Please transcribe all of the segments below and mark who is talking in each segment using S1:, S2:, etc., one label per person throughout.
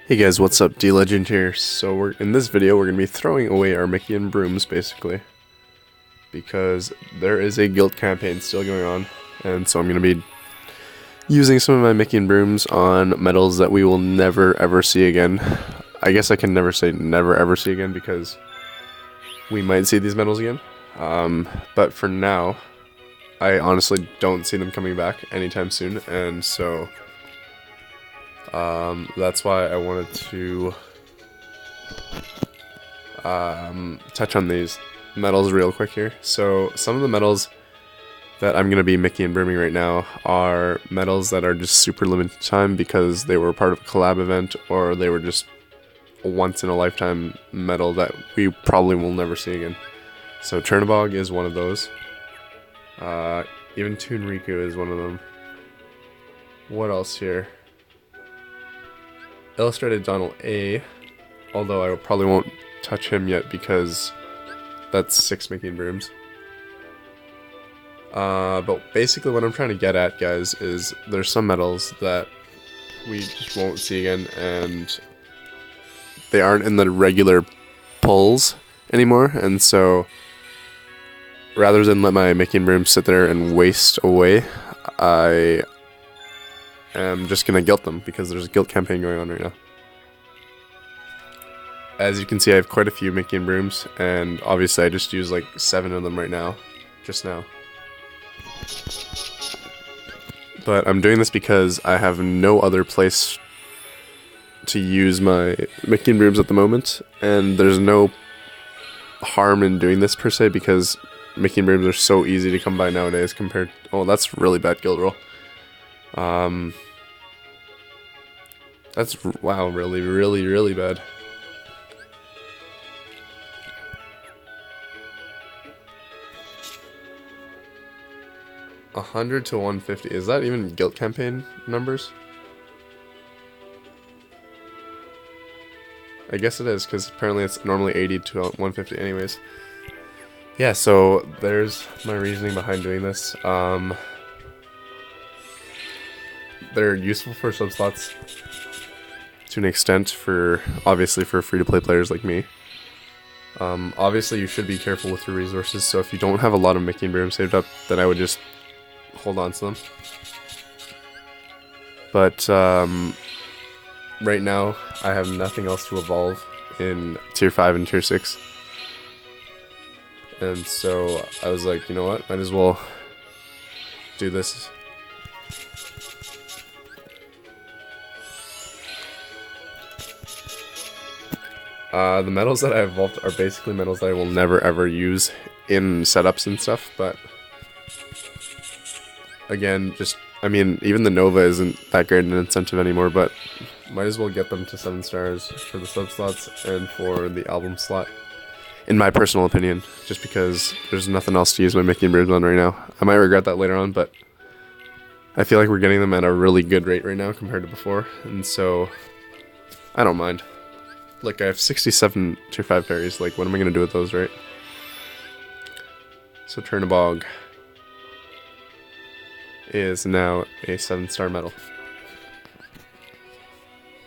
S1: Hey guys, what's up? D-Legend here. So in this video we're going to be throwing away our Mickey and brooms basically, because there is a guild campaign still going on, and so I'm going to be using some of my Mickey and brooms on medals that we will never ever see again. I guess I can never say never ever see again because we might see these medals again, but for now I honestly don't see them coming back anytime soon, and so that's why I wanted to touch on these medals real quick here. So some of the medals that I'm going to be Mickey and brooming right now are medals that are just super limited time because they were part of a collab event, or they were just a once in a lifetime medal that we probably will never see again. So Chernobog is one of those. Even Toon Riku is one of them. What else here? Illustrated Donald A, although I probably won't touch him yet because that's 6 Mickey and brooms. But basically what I'm trying to get at, guys, is there's some medals that we just won't see again, and they aren't in the regular pulls anymore, and so rather than let my Mickey and brooms sit there and waste away, I am just gonna guilt them because there's a guilt campaign going on right now. As you can see, I have quite a few Mickey and brooms, and obviously I just used like 7 of them right now, just now. But I'm doing this because I have no other place to use my Mickey and brooms at the moment, and there's no harm in doing this per se because Mickey and brooms are so easy to come by nowadays compared. Oh, that's really bad guild roll. That's, wow, really bad. $100 to $150. Is that even guild campaign numbers? I guess it is, because apparently it's normally $80 to $150 anyways. Yeah, so there's my reasoning behind doing this. They're useful for subslots to an extent, for obviously for free-to-play players like me. Obviously you should be careful with your resources, so if you don't have a lot of Mickey and brooms saved up, then I would just hold on to them. But right now I have nothing else to evolve in tier 5 and tier 6, and so I was like, you know what, might as well do this. The medals that I evolved are basically medals that I will never ever use in setups and stuff, but again, just, I mean, even the Nova isn't that great an incentive anymore, but might as well get them to 7 stars for the sub slots and for the album slot, in my personal opinion, just because there's nothing else to use my Mickey and brooms on right now. I might regret that later on, but I feel like we're getting them at a really good rate right now compared to before, and so I don't mind. Look, I have 67 tier 5 fairies, like, what am I going to do with those, right? So Chernobog is now a 7-star medal.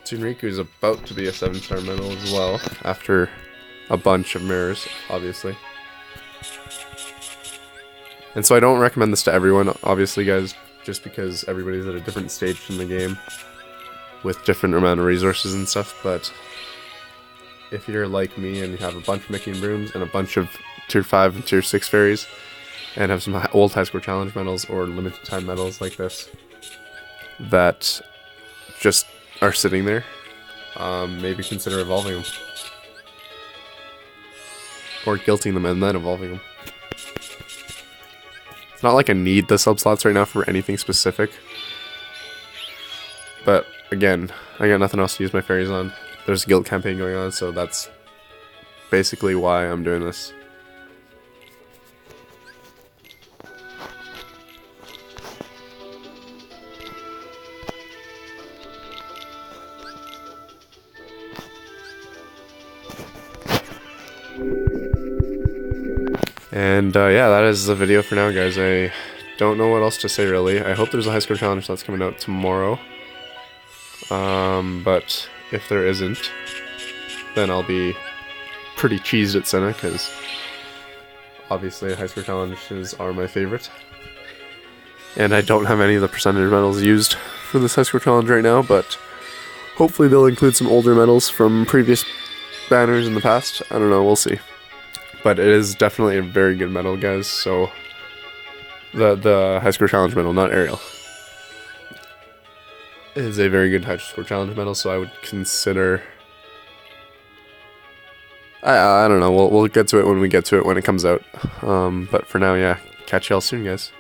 S1: Toon Riku is about to be a 7-star medal as well, after a bunch of mirrors, obviously. And so I don't recommend this to everyone, obviously, guys, just because everybody's at a different stage in the game with different amount of resources and stuff, but if you're like me and you have a bunch of Mickey and brooms and a bunch of tier 5 and tier 6 fairies, and have some old high score challenge medals or limited time medals like this that just are sitting there, maybe consider evolving them. Or guilting them and then evolving them. It's not like I need the subslots right now for anything specific, but again, I got nothing else to use my fairies on. There's a guild campaign going on, so that's basically why I'm doing this. And yeah, that is the video for now, guys. I don't know what else to say, really. I hope there's a high score challenge that's coming out tomorrow. But If there isn't, then I'll be pretty cheesed at Senna, because obviously high score challenges are my favorite. And I don't have any of the percentage medals used for this high score challenge right now, but hopefully they'll include some older medals from previous banners in the past. I don't know, we'll see. But it is definitely a very good medal, guys, so the high score challenge medal, not aerial, is a very good high score challenge medal, so I would consider... I don't know, we'll get to it when we get to it, when it comes out. But for now, yeah, catch y'all soon, guys.